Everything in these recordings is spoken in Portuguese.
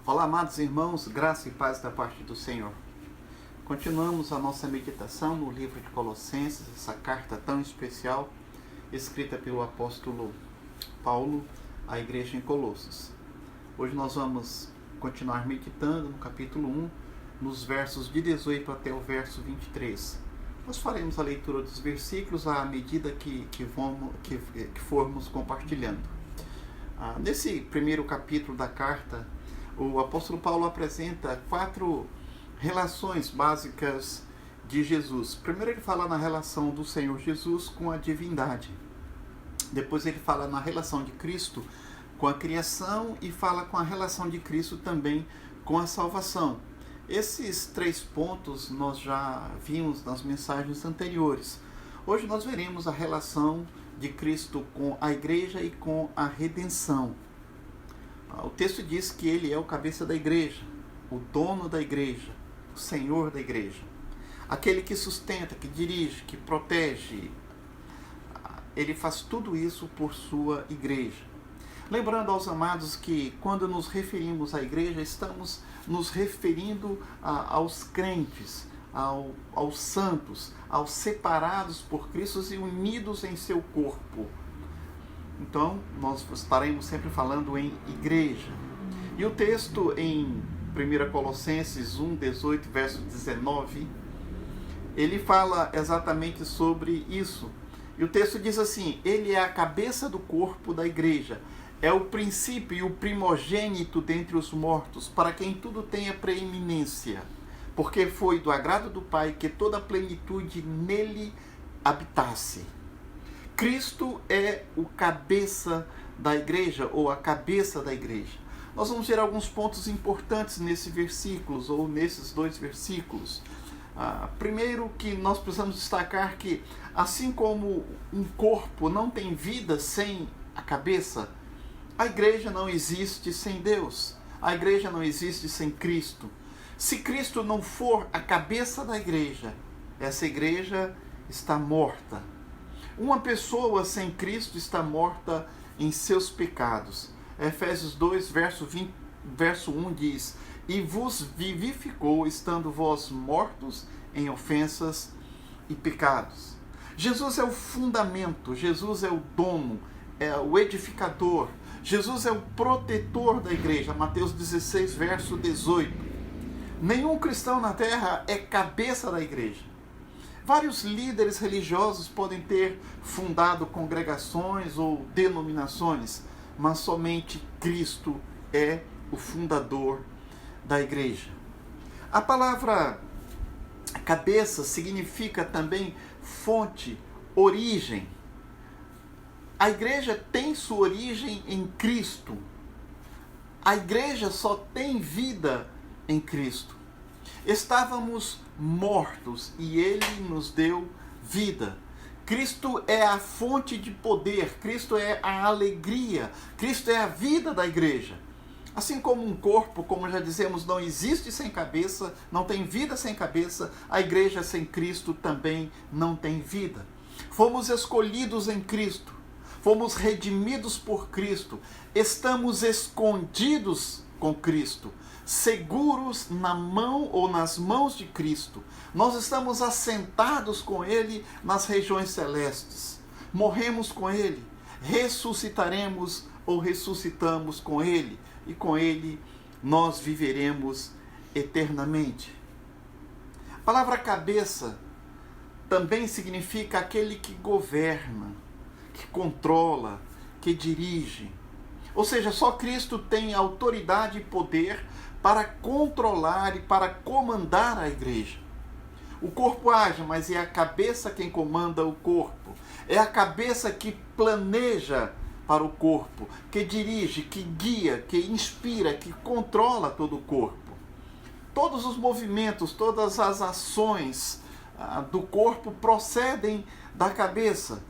Olá, amados irmãos, graça e paz da parte do Senhor. Continuamos a nossa meditação no livro de Colossenses, essa carta tão especial, escrita pelo apóstolo Paulo à igreja em Colossos. Hoje nós vamos continuar meditando no capítulo 1, nos versos de 18 até o verso 23. Nós faremos a leitura dos versículos à medida que formos compartilhando. Nesse primeiro capítulo da carta, o apóstolo Paulo apresenta 4 relações básicas de Jesus. Primeiro ele fala na relação do Senhor Jesus com a divindade. Depois ele fala na relação de Cristo com a criação e fala com a relação de Cristo também com a salvação. Esses 3 pontos nós já vimos nas mensagens anteriores. Hoje nós veremos a relação de Cristo com a igreja e com a redenção. O texto diz que ele é o cabeça da igreja, o dono da igreja, o Senhor da igreja. Aquele que sustenta, que dirige, que protege. Ele faz tudo isso por sua igreja. Lembrando aos amados que quando nos referimos à igreja, estamos nos referindo aos crentes, aos santos, aos separados por Cristo e unidos em seu corpo. Então, nós estaremos sempre falando em igreja. E o texto em 1 Colossenses 1, 18, verso 19, ele fala exatamente sobre isso. E o texto diz assim: ele é a cabeça do corpo da igreja, é o princípio e o primogênito dentre os mortos, para quem tudo tenha preeminência, porque foi do agrado do Pai que toda a plenitude nele habitasse. Cristo é o cabeça da igreja, ou a cabeça da igreja. Nós vamos ver alguns pontos importantes nesses versículos, ou nesses 2 versículos. Primeiro que nós precisamos destacar que, assim como um corpo não tem vida sem a cabeça, a igreja não existe sem Deus. A igreja não existe sem Cristo. Se Cristo não for a cabeça da igreja, essa igreja está morta. Uma pessoa sem Cristo está morta em seus pecados. Efésios 2, verso 1 diz: e vos vivificou, estando vós mortos em ofensas e pecados. Jesus é o fundamento, Jesus é o dono, é o edificador. Jesus é o protetor da igreja. Mateus 16, verso 18. Nenhum cristão na terra é cabeça da igreja. Vários líderes religiosos podem ter fundado congregações ou denominações, mas somente Cristo é o fundador da igreja. A palavra cabeça significa também fonte, origem. A igreja tem sua origem em Cristo. A igreja só tem vida em Cristo. Estávamos mortos e Ele nos deu vida. Cristo é a fonte de poder, Cristo é a alegria, Cristo é a vida da igreja. Assim como um corpo, como já dizemos, não existe sem cabeça, não tem vida sem cabeça, a igreja sem Cristo também não tem vida. Fomos escolhidos em Cristo, fomos redimidos por Cristo, estamos escondidos com Cristo, seguros na mão ou nas mãos de Cristo. Nós estamos assentados com Ele nas regiões celestes. Morremos com Ele, ressuscitaremos ou ressuscitamos com Ele, e com Ele nós viveremos eternamente. A palavra cabeça também significa aquele que governa, que controla, que dirige. Ou seja, só Cristo tem autoridade e poder para controlar e para comandar a igreja. O corpo age, mas é a cabeça quem comanda o corpo. É a cabeça que planeja para o corpo, que dirige, que guia, que inspira, que controla todo o corpo. Todos os movimentos, todas as ações do corpo procedem da cabeça.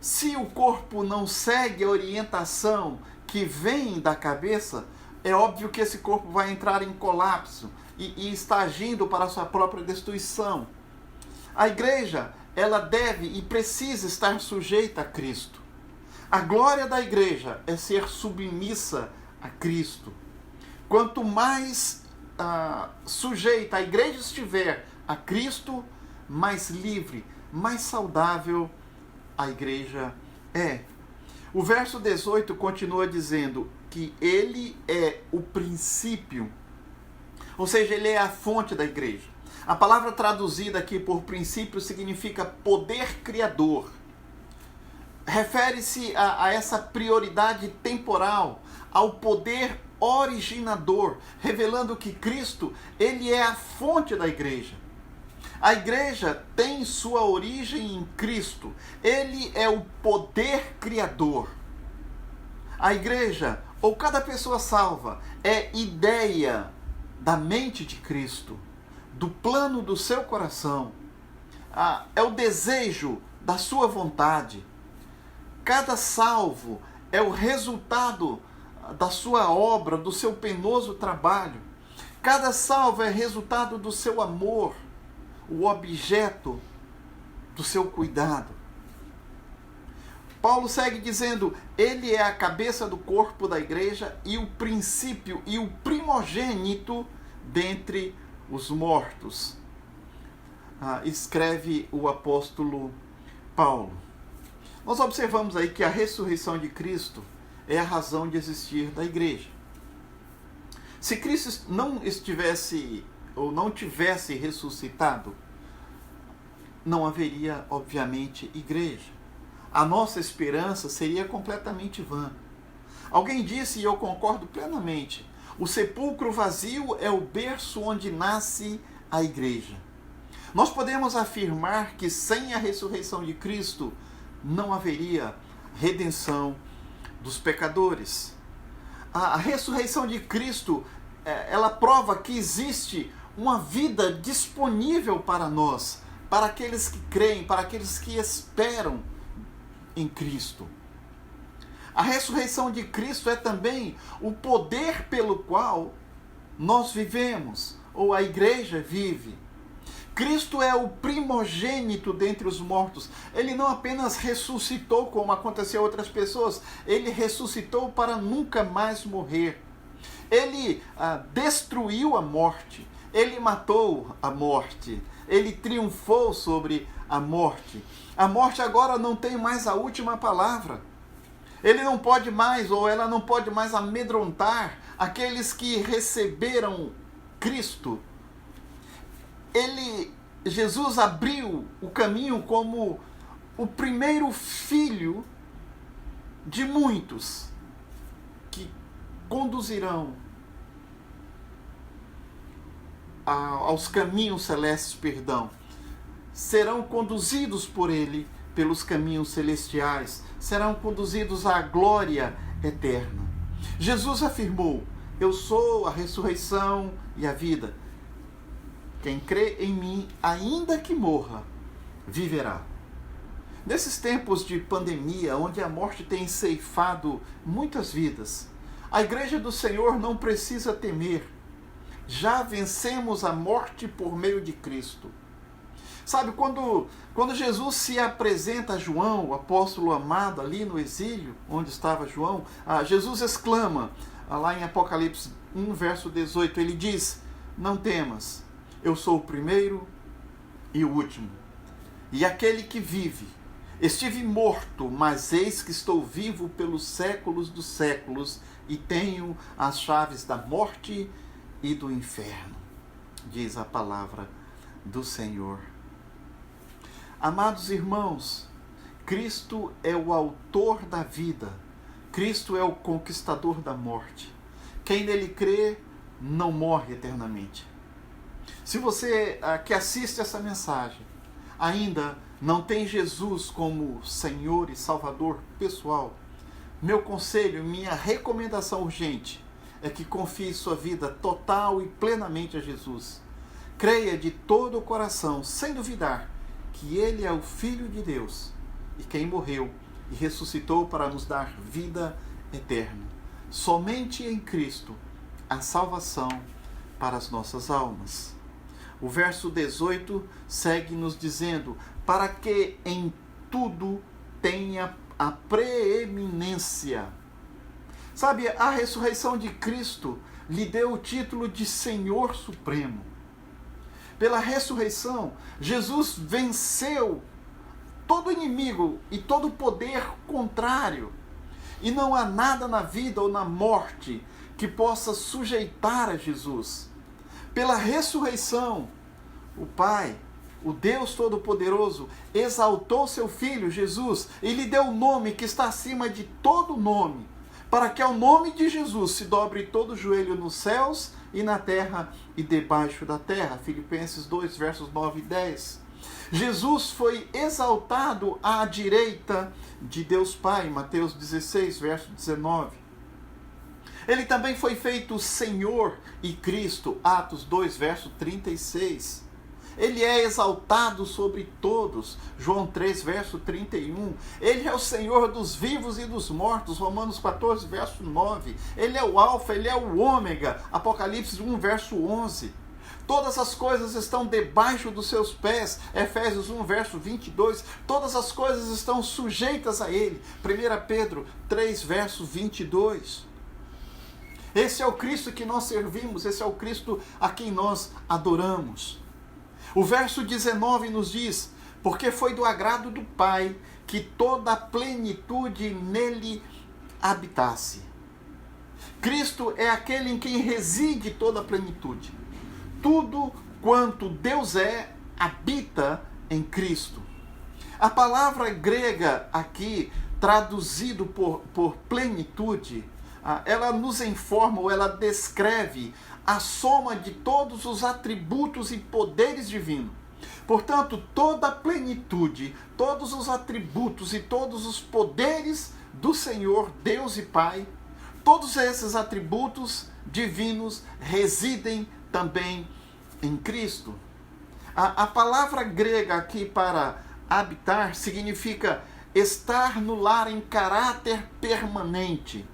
Se o corpo não segue a orientação que vem da cabeça, é óbvio que esse corpo vai entrar em colapso e está agindo para a sua própria destruição. A igreja, ela deve e precisa estar sujeita a Cristo. A glória da igreja é ser submissa a Cristo. Quanto mais sujeita a igreja estiver a Cristo, mais livre, mais saudável a igreja é. O verso 18 continua dizendo que ele é o princípio, ou seja, ele é a fonte da igreja. A palavra traduzida aqui por princípio significa poder criador. Refere-se a essa prioridade temporal, ao poder originador, revelando que Cristo, ele é a fonte da igreja. A igreja tem sua origem em Cristo. Ele é o poder criador. A igreja, ou cada pessoa salva, é ideia da mente de Cristo, do plano do seu coração. É o desejo da sua vontade. Cada salvo é o resultado da sua obra, do seu penoso trabalho. Cada salvo é resultado do seu amor, o objeto do seu cuidado. Paulo segue dizendo, ele é a cabeça do corpo da igreja e o princípio e o primogênito dentre os mortos. Escreve o apóstolo Paulo. Nós observamos aí que a ressurreição de Cristo é a razão de existir da igreja. Se Cristo não estivesse ou não tivesse ressuscitado, não haveria, obviamente, igreja. A nossa esperança seria completamente vã. Alguém disse, e eu concordo plenamente, o sepulcro vazio é o berço onde nasce a igreja. Nós podemos afirmar que sem a ressurreição de Cristo não haveria redenção dos pecadores. A ressurreição de Cristo, ela prova que existe uma vida disponível para nós, para aqueles que creem, para aqueles que esperam em Cristo. A ressurreição de Cristo é também o poder pelo qual nós vivemos, ou a igreja vive. Cristo é o primogênito dentre os mortos. Ele não apenas ressuscitou, como aconteceu a outras pessoas, ele ressuscitou para nunca mais morrer. Ele destruiu a morte, ele matou a morte, ele triunfou sobre a morte. A morte agora não tem mais a última palavra. Ele não pode mais, ou ela não pode mais amedrontar aqueles que receberam Cristo. Jesus abriu o caminho como o primeiro filho de muitos que conduzirão aos caminhos celestes, serão conduzidos por ele pelos caminhos celestiais, serão conduzidos à glória eterna. Jesus afirmou, eu sou a ressurreição e a vida. Quem crê em mim, ainda que morra, viverá. Nesses tempos de pandemia, onde a morte tem ceifado muitas vidas, a igreja do Senhor não precisa temer. Já vencemos a morte por meio de Cristo. Sabe, quando Jesus se apresenta a João, o apóstolo amado, ali no exílio, onde estava João, Jesus exclama, lá em Apocalipse 1, verso 18, ele diz, não temas, eu sou o primeiro e o último, e aquele que vive. Estive morto, mas eis que estou vivo pelos séculos dos séculos, e tenho as chaves da morte e do inferno, diz a palavra do Senhor. Amados irmãos, Cristo é o autor da vida, Cristo é o conquistador da morte. Quem nele crê não morre eternamente. Se você que assiste essa mensagem ainda não tem Jesus como Senhor e Salvador pessoal, meu conselho, minha recomendação urgente é que confie sua vida total e plenamente a Jesus. Creia de todo o coração, sem duvidar, que Ele é o Filho de Deus e quem morreu e ressuscitou para nos dar vida eterna. Somente em Cristo há salvação para as nossas almas. O verso 18 segue nos dizendo, para que em tudo tenha a preeminência. Sabe, a ressurreição de Cristo lhe deu o título de Senhor Supremo. Pela ressurreição, Jesus venceu todo inimigo e todo poder contrário. E não há nada na vida ou na morte que possa sujeitar a Jesus. Pela ressurreição, o Pai, o Deus Todo-Poderoso, exaltou seu Filho, Jesus, e lhe deu o nome que está acima de todo nome, para que ao nome de Jesus se dobre todo o joelho nos céus e na terra e debaixo da terra. Filipenses 2, versos 9 e 10. Jesus foi exaltado à direita de Deus Pai, Mateus 16, verso 19. Ele também foi feito Senhor e Cristo, Atos 2, verso 36. Ele é exaltado sobre todos, João 3, verso 31. Ele é o Senhor dos vivos e dos mortos, Romanos 14, verso 9. Ele é o Alfa, ele é o Ômega, Apocalipse 1, verso 11. Todas as coisas estão debaixo dos seus pés, Efésios 1, verso 22. Todas as coisas estão sujeitas a ele, 1 Pedro 3, verso 22. Esse é o Cristo que nós servimos, esse é o Cristo a quem nós adoramos. O verso 19 nos diz: porque foi do agrado do Pai que toda a plenitude nele habitasse. Cristo é aquele em quem reside toda a plenitude. Tudo quanto Deus é, habita em Cristo. A palavra grega aqui, traduzido por plenitude, ela nos informa ou ela descreve a soma de todos os atributos e poderes divinos. Portanto, toda a plenitude, todos os atributos e todos os poderes do Senhor, Deus e Pai, todos esses atributos divinos residem também em Cristo. A palavra grega aqui para habitar significa estar no lar em caráter permanente.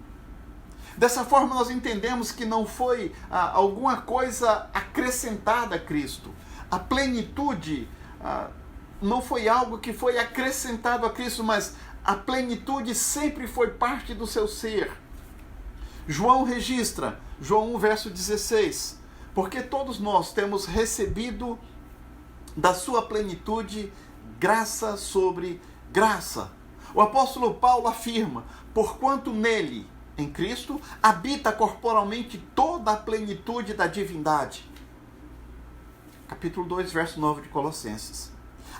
Dessa forma, nós entendemos que não foi alguma coisa acrescentada a Cristo. A plenitude não foi algo que foi acrescentado a Cristo, mas a plenitude sempre foi parte do seu ser. João registra, João 1, verso 16, porque todos nós temos recebido da sua plenitude graça sobre graça. O apóstolo Paulo afirma, porquanto nele, em Cristo, habita corporalmente toda a plenitude da divindade. Capítulo 2, verso 9 de Colossenses.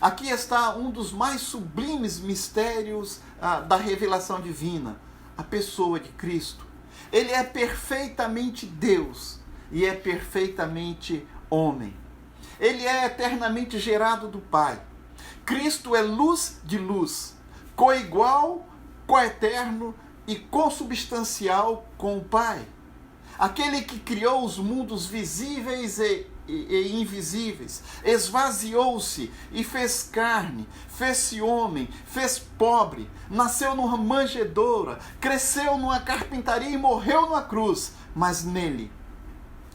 Aqui está um dos mais sublimes mistérios da revelação divina, a pessoa de Cristo. Ele é perfeitamente Deus e é perfeitamente homem. Ele é eternamente gerado do Pai. Cristo é luz de luz, coigual, coeterno e consubstancial com o Pai. Aquele que criou os mundos visíveis e invisíveis, esvaziou-se e fez carne, fez-se homem, fez pobre, nasceu numa manjedoura, cresceu numa carpintaria e morreu numa cruz, mas nele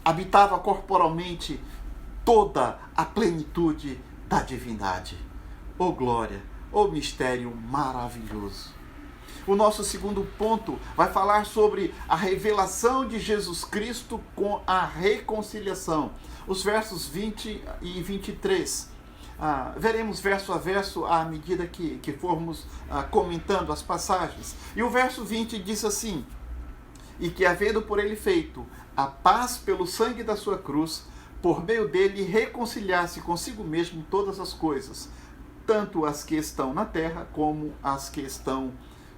habitava corporalmente toda a plenitude da divindade. Oh glória, oh mistério maravilhoso! O nosso segundo ponto vai falar sobre a revelação de Jesus Cristo com a reconciliação. Os versos 20 e 23. Veremos verso a verso à medida que formos comentando as passagens. E o verso 20 diz assim: e que havendo por ele feito a paz pelo sangue da sua cruz, por meio dele reconciliasse consigo mesmo todas as coisas, tanto as que estão na terra como as que estão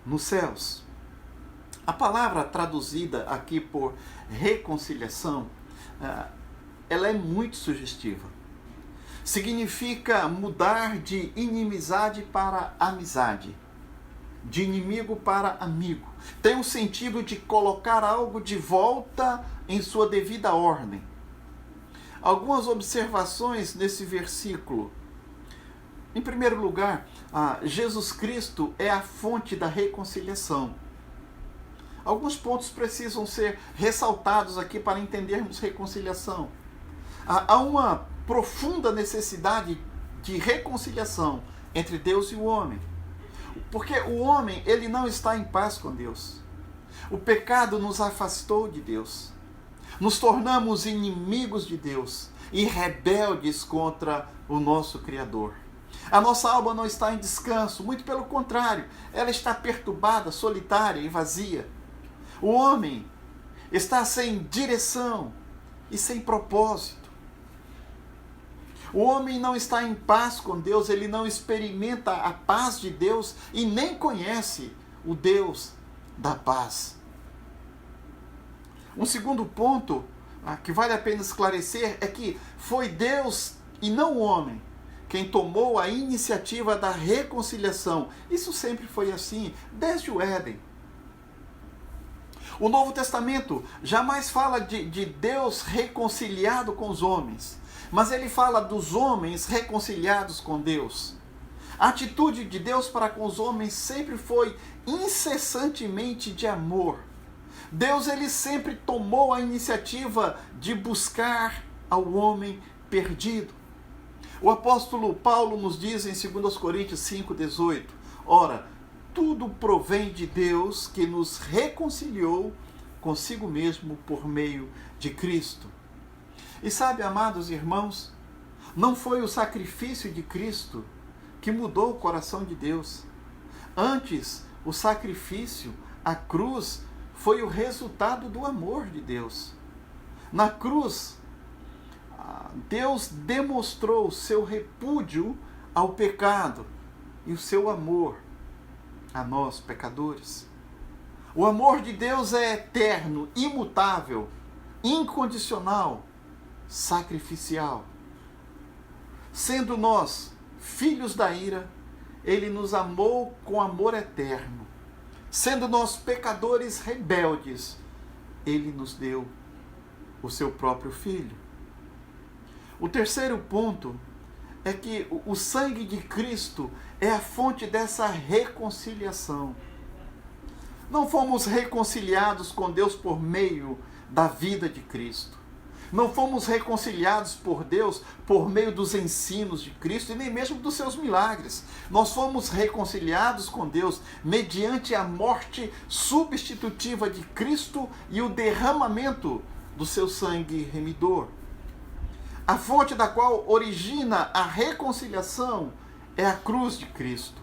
nos céus. A palavra traduzida aqui por reconciliação, ela é muito sugestiva. Significa mudar de inimizade para amizade, de inimigo para amigo. Tem o sentido de colocar algo de volta em sua devida ordem. Algumas observações nesse versículo. Em primeiro lugar, Jesus Cristo é a fonte da reconciliação. Alguns pontos precisam ser ressaltados aqui para entendermos reconciliação. Há uma profunda necessidade de reconciliação entre Deus e o homem. Porque o homem, ele não está em paz com Deus. O pecado nos afastou de Deus. Nos tornamos inimigos de Deus e rebeldes contra o nosso Criador. A nossa alma não está em descanso, muito pelo contrário, ela está perturbada, solitária e vazia. O homem está sem direção e sem propósito. O homem não está em paz com Deus, ele não experimenta a paz de Deus e nem conhece o Deus da paz. Um segundo ponto que vale a pena esclarecer é que foi Deus e não o homem quem tomou a iniciativa da reconciliação. Isso sempre foi assim, desde o Éden. O Novo Testamento jamais fala de Deus reconciliado com os homens, mas ele fala dos homens reconciliados com Deus. A atitude de Deus para com os homens sempre foi incessantemente de amor. Deus ele sempre tomou a iniciativa de buscar ao homem perdido. O apóstolo Paulo nos diz em 2 Coríntios 5,18: ora, tudo provém de Deus que nos reconciliou consigo mesmo por meio de Cristo. E sabe, amados irmãos, não foi o sacrifício de Cristo que mudou o coração de Deus. Antes, o sacrifício, a cruz, foi o resultado do amor de Deus. Na cruz, Deus demonstrou o seu repúdio ao pecado e o seu amor a nós, pecadores. O amor de Deus é eterno, imutável, incondicional, sacrificial. Sendo nós filhos da ira, ele nos amou com amor eterno. Sendo nós pecadores rebeldes, ele nos deu o seu próprio Filho. O terceiro ponto é que o sangue de Cristo é a fonte dessa reconciliação. Não fomos reconciliados com Deus por meio da vida de Cristo. Não fomos reconciliados por Deus por meio dos ensinos de Cristo e nem mesmo dos seus milagres. Nós fomos reconciliados com Deus mediante a morte substitutiva de Cristo e o derramamento do seu sangue remidor. A fonte da qual origina a reconciliação é a cruz de Cristo.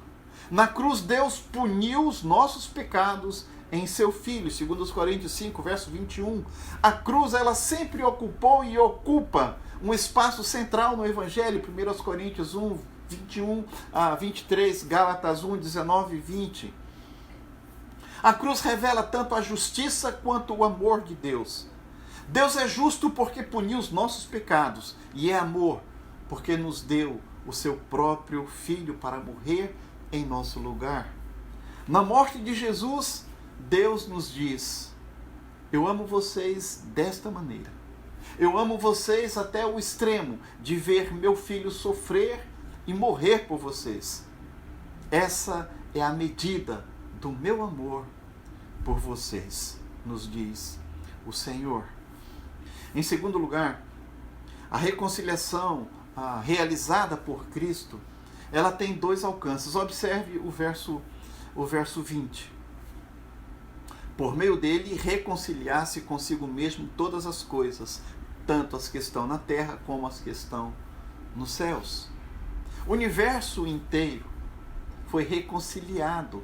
Na cruz, Deus puniu os nossos pecados em seu Filho, 2 Coríntios 5, verso 21. A cruz, ela sempre ocupou e ocupa um espaço central no Evangelho, 1 Coríntios 1, 21 a 23, Gálatas 1, 19 e 20. A cruz revela tanto a justiça quanto o amor de Deus. Deus é justo porque puniu os nossos pecados, e é amor porque nos deu o seu próprio Filho para morrer em nosso lugar. Na morte de Jesus, Deus nos diz: eu amo vocês desta maneira. Eu amo vocês até o extremo de ver meu filho sofrer e morrer por vocês. Essa é a medida do meu amor por vocês, nos diz o Senhor. Em segundo lugar, a reconciliação realizada por Cristo, ela tem dois alcances. Observe o verso 20. Por meio dele, reconciliar-se consigo mesmo todas as coisas, tanto as que estão na terra como as que estão nos céus. O universo inteiro foi reconciliado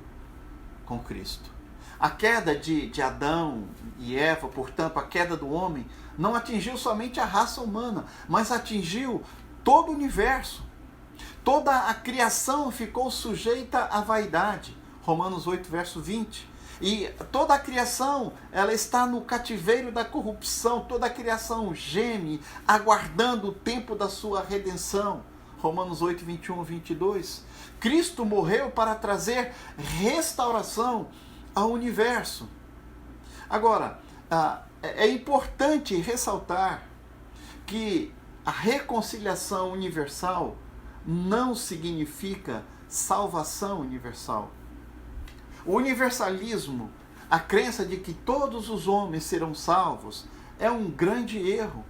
com Cristo. A queda de Adão e Eva, portanto, a queda do homem, não atingiu somente a raça humana, mas atingiu todo o universo. Toda a criação ficou sujeita à vaidade. Romanos 8, verso 20. E toda a criação, ela está no cativeiro da corrupção. Toda a criação geme, aguardando o tempo da sua redenção. Romanos 8, 21 e 22. Cristo morreu para trazer restauração ao universo. Agora, é importante ressaltar que a reconciliação universal não significa salvação universal. O universalismo, a crença de que todos os homens serão salvos, é um grande erro.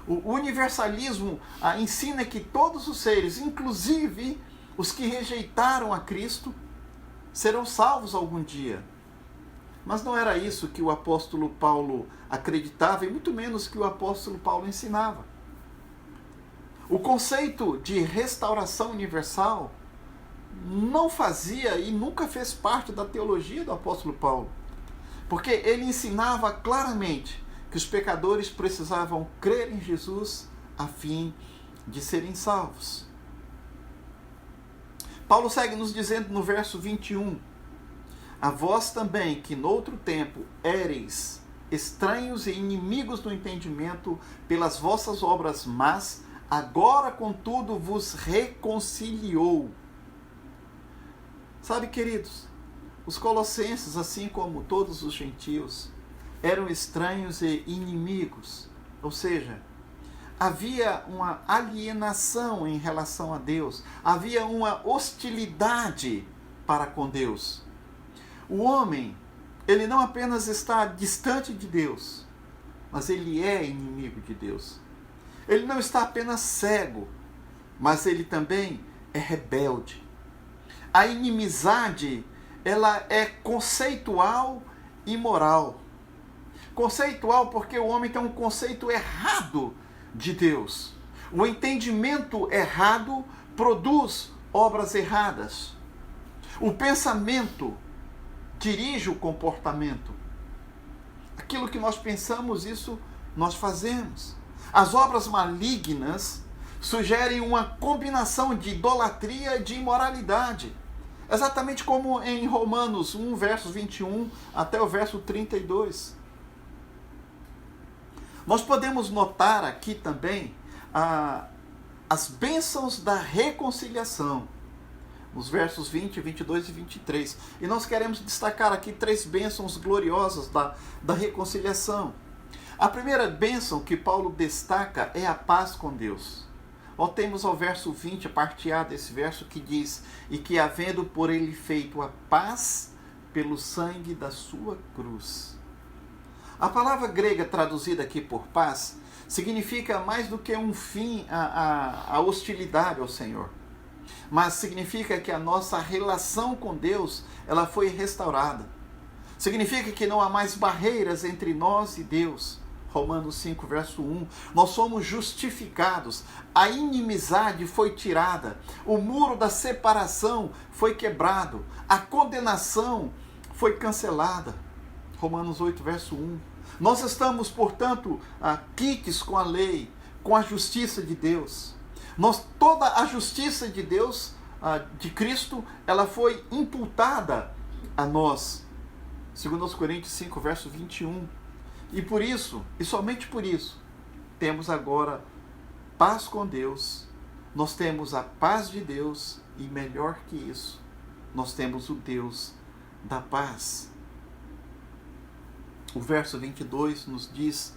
O universalismo ensina que todos os seres, inclusive os que rejeitaram a Cristo, serão salvos algum dia. Mas não era isso que o apóstolo Paulo acreditava e muito menos que o apóstolo Paulo ensinava. O conceito de restauração universal não fazia e nunca fez parte da teologia do apóstolo Paulo, porque ele ensinava claramente que os pecadores precisavam crer em Jesus a fim de serem salvos. Paulo segue nos dizendo no verso 21, a vós também, que noutro tempo éreis estranhos e inimigos do entendimento pelas vossas obras más, agora contudo vos reconciliou. Sabe, queridos, os colossenses, assim como todos os gentios, eram estranhos e inimigos, ou seja, havia uma alienação em relação a Deus, havia uma hostilidade para com Deus. O homem, ele não apenas está distante de Deus, mas ele é inimigo de Deus. Ele não está apenas cego, mas ele também é rebelde. A inimizade, ela é conceitual e moral. Conceitual porque o homem tem um conceito errado de Deus. O entendimento errado produz obras erradas. O pensamento dirige o comportamento. Aquilo que nós pensamos, isso nós fazemos. As obras malignas sugerem uma combinação de idolatria e de imoralidade. Exatamente como em Romanos 1, versos 21 até o verso 32. Nós podemos notar aqui também as bênçãos da reconciliação, nos versos 20, 22 e 23. E nós queremos destacar aqui 3 bênçãos gloriosas da reconciliação. A primeira bênção que Paulo destaca é a paz com Deus. Voltemos ao verso 20, a parte A desse verso, que diz, e que havendo por ele feito a paz pelo sangue da sua cruz. A palavra grega traduzida aqui por paz significa mais do que um fim à hostilidade ao Senhor, mas significa que a nossa relação com Deus, ela foi restaurada. Significa que não há mais barreiras entre nós e Deus. Romanos 5, verso 1. Nós somos justificados. A inimizade foi tirada. O muro da separação foi quebrado. A condenação foi cancelada. Romanos 8, verso 1. Nós estamos, portanto, quites com a lei, com a justiça de Deus. Toda a justiça de Deus, de Cristo, ela foi imputada a nós. 2 Coríntios 5, verso 21. E por isso, e somente por isso, temos agora paz com Deus. Nós temos a paz de Deus e, melhor que isso, nós temos o Deus da paz. O verso 22 nos diz,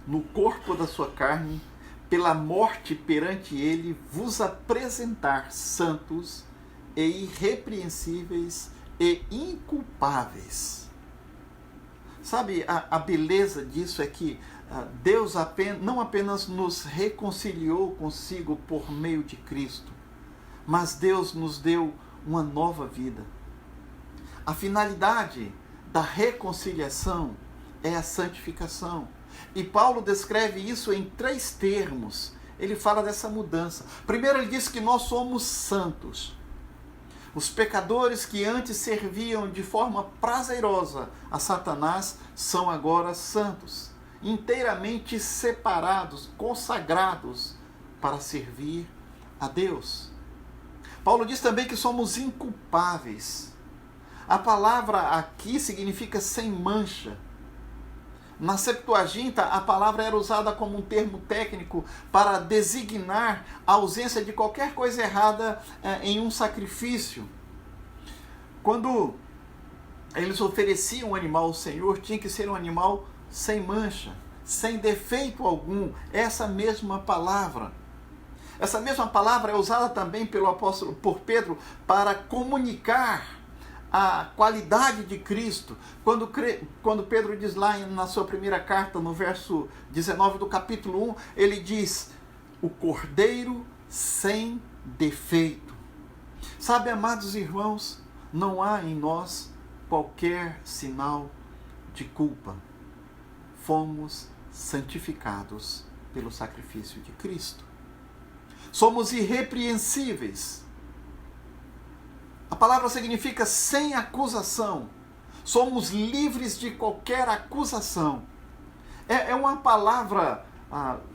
no corpo da sua carne, pela morte perante ele, vos apresentar santos e irrepreensíveis e inculpáveis. Sabe, a beleza disso é que Deus não apenas nos reconciliou consigo por meio de Cristo, mas Deus nos deu uma nova vida. A finalidade da reconciliação é a santificação. E Paulo descreve isso em 3 termos. Ele fala dessa mudança. Primeiro ele diz que nós somos santos. Os pecadores que antes serviam de forma prazerosa a Satanás são agora santos, inteiramente separados, consagrados para servir a Deus. Paulo diz também que somos inculpáveis. A palavra aqui significa sem mancha. Na Septuaginta, a palavra era usada como um termo técnico para designar a ausência de qualquer coisa errada em um sacrifício. Quando eles ofereciam um animal ao Senhor, tinha que ser um animal sem mancha, sem defeito algum. Essa mesma palavra. Essa mesma palavra é usada também por Pedro para comunicar a qualidade de Cristo. Quando Pedro diz lá na sua primeira carta, no verso 19 do capítulo 1, ele diz, o Cordeiro sem defeito. Sabe, amados irmãos, não há em nós qualquer sinal de culpa. Fomos santificados pelo sacrifício de Cristo. Somos irrepreensíveis. A palavra significa sem acusação. Somos livres de qualquer acusação. É uma palavra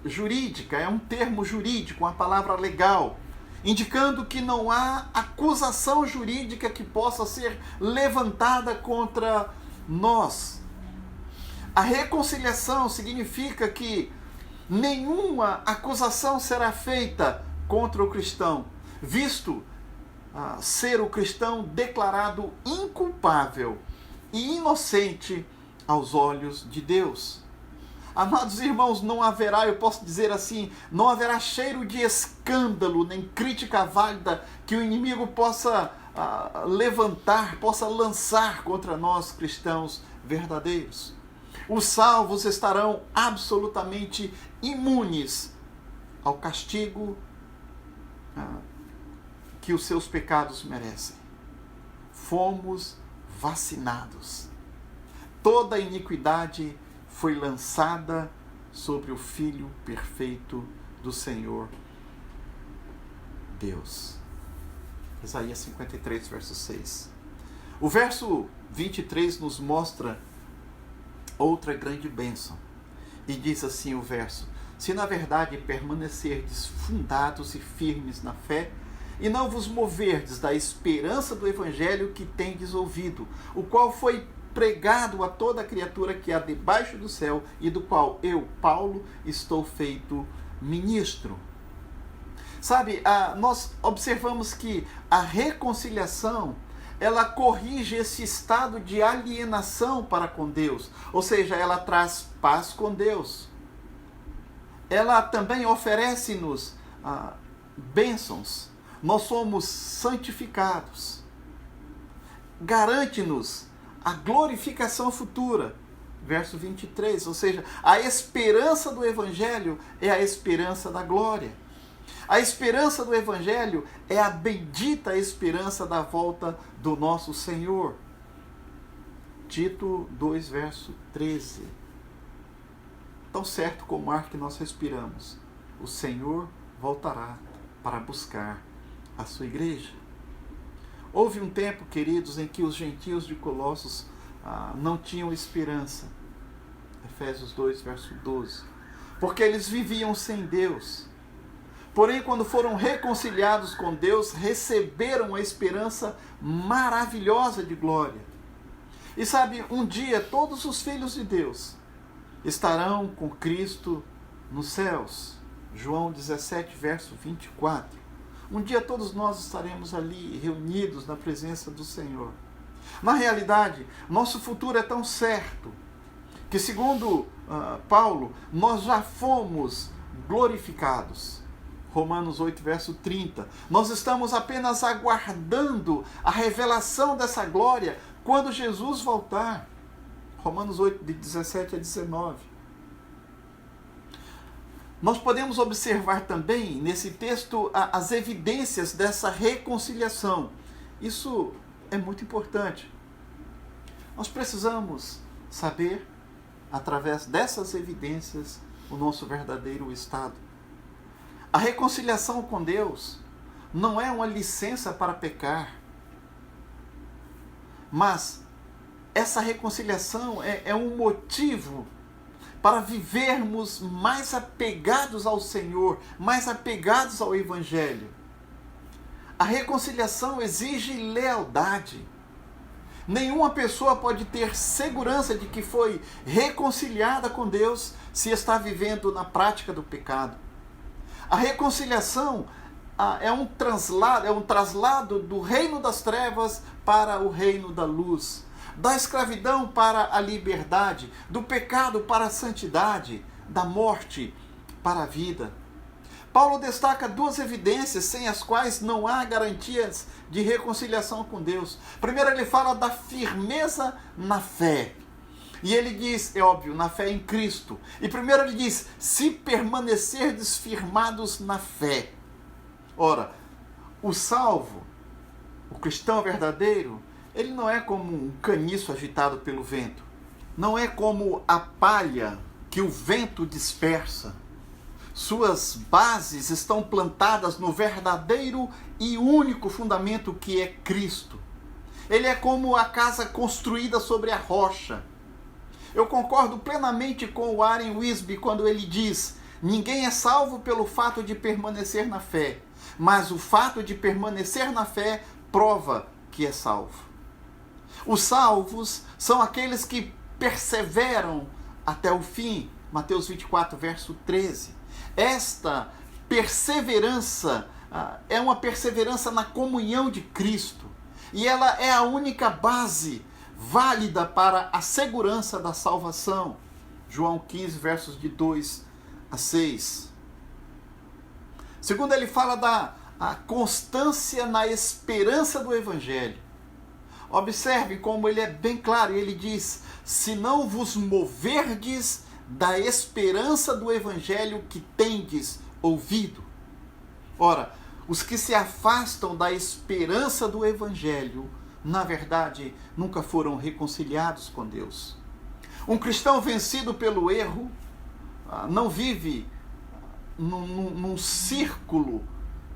jurídica, é um termo jurídico, uma palavra legal, indicando que não há acusação jurídica que possa ser levantada contra nós. A reconciliação significa que nenhuma acusação será feita contra o cristão, visto ser o cristão declarado inculpável e inocente aos olhos de Deus. Amados irmãos, não haverá, eu posso dizer assim, não haverá cheiro de escândalo, nem crítica válida que o inimigo possa levantar, possa lançar contra nós cristãos verdadeiros. Os salvos estarão absolutamente imunes ao castigo que os seus pecados merecem. Fomos vacinados. Toda a iniquidade foi lançada sobre o Filho perfeito do Senhor Deus. Isaías 53, verso 6. O verso 23 nos mostra outra grande bênção. E diz assim o verso: se na verdade permanecerdes fundados e firmes na fé, e não vos moverdes da esperança do evangelho que tendes ouvido, o qual foi pregado a toda criatura que há debaixo do céu, e do qual eu, Paulo, estou feito ministro. Sabe, nós observamos que a reconciliação, ela corrige esse estado de alienação para com Deus, ou seja, ela traz paz com Deus. Ela também oferece-nos bênçãos. Nós somos santificados. Garante-nos a glorificação futura. Verso 23, ou seja, a esperança do Evangelho é a esperança da glória. A esperança do Evangelho é a bendita esperança da volta do nosso Senhor. Tito 2, verso 13. Tão certo como o ar que nós respiramos, o Senhor voltará para buscar a sua igreja. Houve um tempo, queridos, em que os gentios de Colossos não tinham esperança. Efésios 2, verso 12. Porque eles viviam sem Deus. Porém, quando foram reconciliados com Deus, receberam a esperança maravilhosa de glória. E sabe, um dia todos os filhos de Deus estarão com Cristo nos céus. João 17, verso 24. Um dia todos nós estaremos ali reunidos na presença do Senhor. Na realidade, nosso futuro é tão certo que, segundo Paulo, nós já fomos glorificados. Romanos 8, verso 30. Nós estamos apenas aguardando a revelação dessa glória quando Jesus voltar. Romanos 8, de 17 a 19. Nós podemos observar também nesse texto as evidências dessa reconciliação. Isso é muito importante. Nós precisamos saber, através dessas evidências, o nosso verdadeiro estado. A reconciliação com Deus não é uma licença para pecar, mas essa reconciliação é um motivo para vivermos mais apegados ao Senhor, mais apegados ao Evangelho. A reconciliação exige lealdade. Nenhuma pessoa pode ter segurança de que foi reconciliada com Deus se está vivendo na prática do pecado. A reconciliação é um traslado do reino das trevas para o reino da luz, da escravidão para a liberdade, do pecado para a santidade, da morte para a vida. Paulo destaca duas evidências sem as quais não há garantias de reconciliação com Deus. Primeiro, ele fala da firmeza na fé. E ele diz, é óbvio, na fé em Cristo. E primeiro ele diz, se permanecerdes firmados na fé. Ora, o salvo, o cristão verdadeiro, ele não é como um caniço agitado pelo vento. não é como a palha que o vento dispersa. Suas bases estão plantadas no verdadeiro e único fundamento que é Cristo. Ele é como a casa construída sobre a rocha. Eu concordo plenamente com o Warren Wiersbe quando ele diz: ninguém é salvo pelo fato de permanecer na fé, mas o fato de permanecer na fé prova que é salvo. Os salvos são aqueles que perseveram até o fim. Mateus 24, verso 13. Esta perseverança é uma perseverança na comunhão de Cristo. E ela é a única base válida para a segurança da salvação. João 15, versos de 2 a 6. Segundo, ele fala da constância na esperança do Evangelho. Observe como ele é bem claro, ele diz: se não vos moverdes da esperança do Evangelho que tendes ouvido. Ora, os que se afastam da esperança do Evangelho, na verdade, nunca foram reconciliados com Deus. Um cristão vencido pelo erro não vive num círculo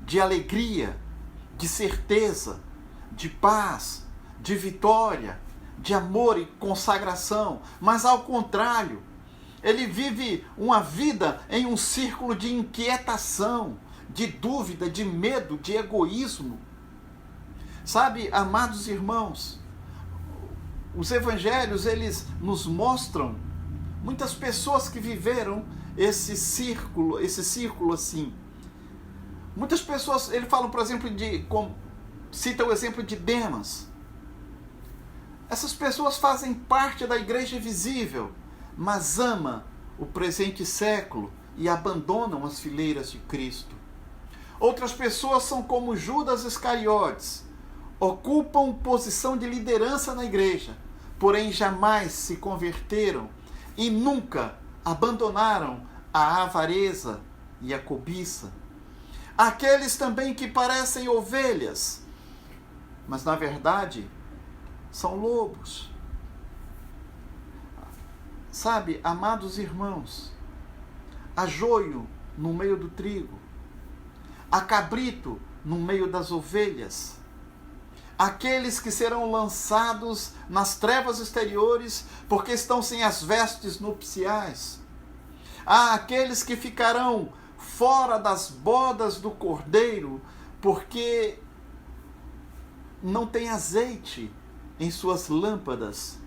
de alegria, de certeza, de paz, de vitória, de amor e consagração, mas ao contrário, ele vive uma vida em um círculo de inquietação, de dúvida, de medo, de egoísmo. Sabe, amados irmãos, os evangelhos, eles nos mostram muitas pessoas que viveram esse círculo assim. Muitas pessoas, ele fala, por exemplo, cita o exemplo de Demas. Essas pessoas fazem parte da igreja visível, mas amam o presente século e abandonam as fileiras de Cristo. Outras pessoas são como Judas Iscariotes, ocupam posição de liderança na igreja, porém jamais se converteram e nunca abandonaram a avareza e a cobiça. Aqueles também que parecem ovelhas, mas na verdade são lobos. Sabe, amados irmãos, há joio no meio do trigo, há cabrito no meio das ovelhas. Aqueles que serão lançados nas trevas exteriores porque estão sem as vestes nupciais. Há aqueles que ficarão fora das bodas do Cordeiro porque não tem azeite em suas lâmpadas.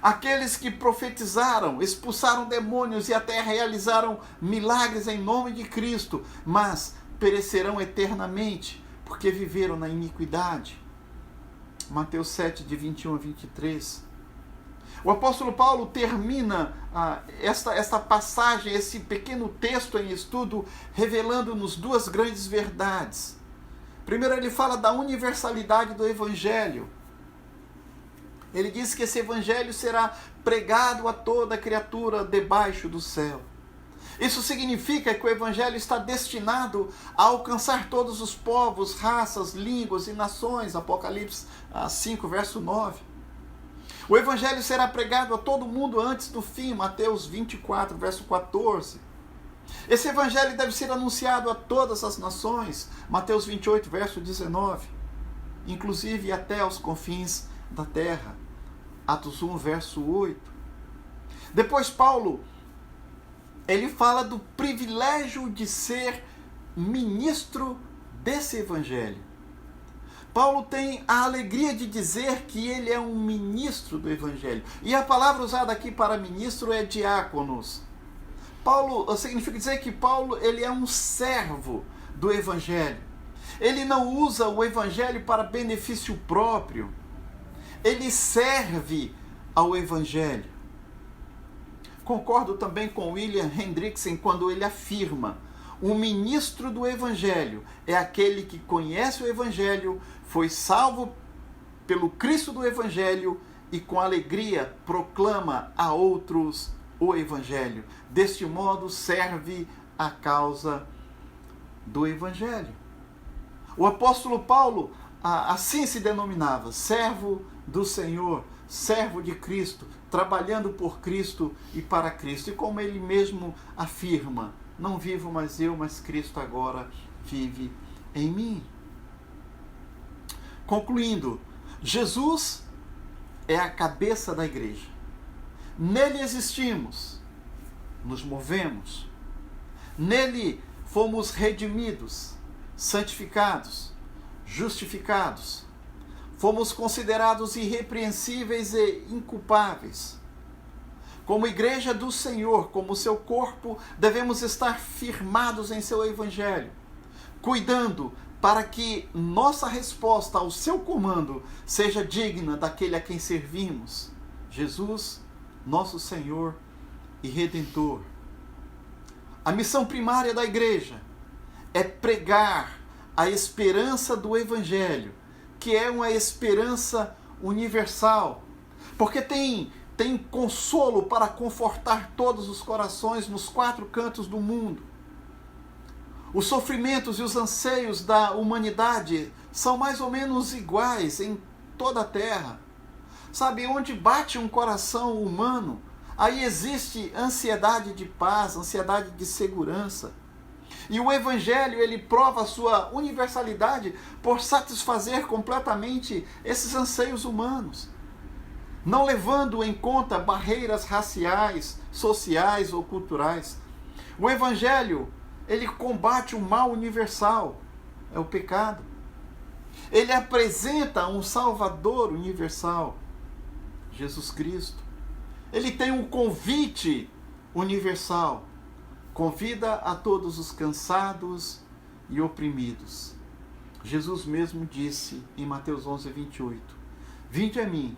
Aqueles que profetizaram, expulsaram demônios e até realizaram milagres em nome de Cristo, mas perecerão eternamente porque viveram na iniquidade. Mateus 7, de 21 a 23. O apóstolo Paulo termina esta passagem, esse pequeno texto em estudo, revelando-nos duas grandes verdades. Primeiro, ele fala da universalidade do Evangelho. Ele diz que esse Evangelho será pregado a toda criatura debaixo do céu. Isso significa que o Evangelho está destinado a alcançar todos os povos, raças, línguas e nações. Apocalipse 5, verso 9. O Evangelho será pregado a todo mundo antes do fim. Mateus 24, verso 14. Esse Evangelho deve ser anunciado a todas as nações. Mateus 28, verso 19. Inclusive até aos confins da terra. Atos 1, verso 8. Depois Paulo, ele fala do privilégio de ser ministro desse Evangelho. Paulo tem a alegria de dizer que ele é um ministro do Evangelho. E a palavra usada aqui para ministro é diáconos. Paulo, significa dizer que Paulo, ele é um servo do Evangelho. Ele não usa o Evangelho para benefício próprio. Ele serve ao Evangelho. Concordo também com William Hendrickson quando ele afirma: o ministro do Evangelho é aquele que conhece o Evangelho, foi salvo pelo Cristo do Evangelho e com alegria proclama a outros o Evangelho. Deste modo serve a causa do Evangelho. O apóstolo Paulo assim se denominava: servo do Senhor, servo de Cristo, trabalhando por Cristo e para Cristo. E como ele mesmo afirma, não vivo mais eu, mas Cristo agora vive em mim. Concluindo, Jesus é a cabeça da igreja. Nele existimos, nos movemos. Nele fomos redimidos, santificados, justificados. Fomos considerados irrepreensíveis e inculpáveis. Como igreja do Senhor, como seu corpo, devemos estar firmados em seu evangelho, cuidando para que nossa resposta ao seu comando seja digna daquele a quem servimos, Jesus, nosso Senhor e Redentor. A missão primária da igreja é pregar a esperança do evangelho, que é uma esperança universal, porque tem consolo para confortar todos os corações nos 4 cantos do mundo. Os sofrimentos e os anseios da humanidade são mais ou menos iguais em toda a terra. Sabe, onde bate um coração humano, aí existe ansiedade de paz, ansiedade de segurança. E o Evangelho, ele prova a sua universalidade por satisfazer completamente esses anseios humanos, não levando em conta barreiras raciais, sociais ou culturais. O Evangelho, ele combate o mal universal, é o pecado. Ele apresenta um Salvador universal, Jesus Cristo. Ele tem um convite universal. Convida a todos os cansados e oprimidos. Jesus mesmo disse em Mateus 11:28, vinde a mim,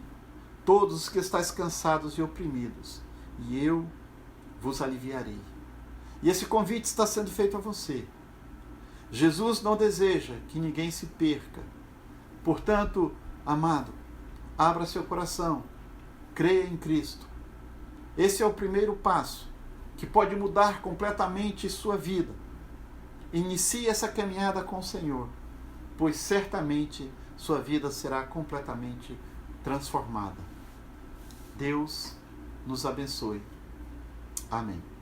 todos os que estáis cansados e oprimidos, e eu vos aliviarei. E esse convite está sendo feito a você. Jesus não deseja que ninguém se perca. Portanto, amado, abra seu coração, creia em Cristo. Esse é o primeiro passo que pode mudar completamente sua vida. Inicie essa caminhada com o Senhor, pois certamente sua vida será completamente transformada. Deus nos abençoe. Amém.